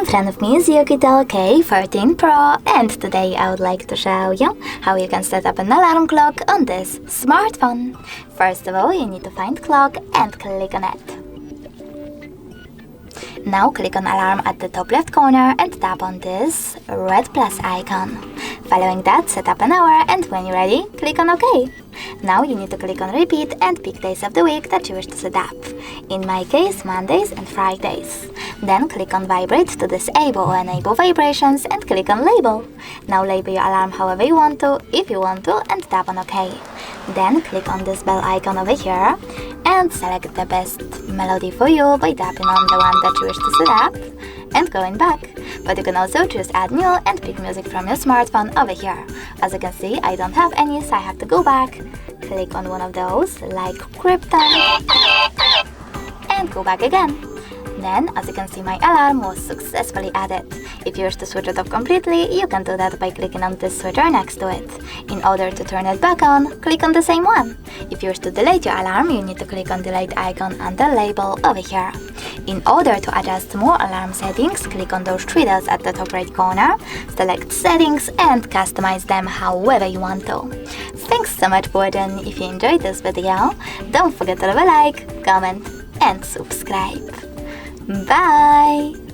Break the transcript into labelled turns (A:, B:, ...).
A: friend of me is OUKITEL K13 Pro, and today I would like to show you how you can set up an alarm clock on this smartphone. First of all, you need to find clock and click on it. Now click on alarm at the top left corner and tap on this red plus icon. Following that, set up an hour, and when you're ready, click on OK. Now you need to click on repeat and pick days of the week that you wish to set up. In my case, Mondays and Fridays. Then click on vibrate to disable or enable vibrations and click on label. Now label your alarm however you want to, if you want to, and tap on OK. Then click on this bell icon over here and select the best melody for you by tapping on the one that you wish to set up and going back. But you can also choose add new and pick music from your smartphone over here. As you can see, I don't have any, so I have to go back, click on one of those like Krypton and go back again. Then, as you can see, my alarm was successfully added. If you wish to switch it off completely, you can do that by clicking on this switcher next to it. In order to turn it back on, click on the same one. If you wish to delete your alarm, you need to click on delete icon under label over here. In order to adjust more alarm settings, click on those three dots at the top right corner, select settings and customize them however you want to. Thanks so much for watching. If you enjoyed this video, don't forget to leave a like, comment and subscribe. Bye!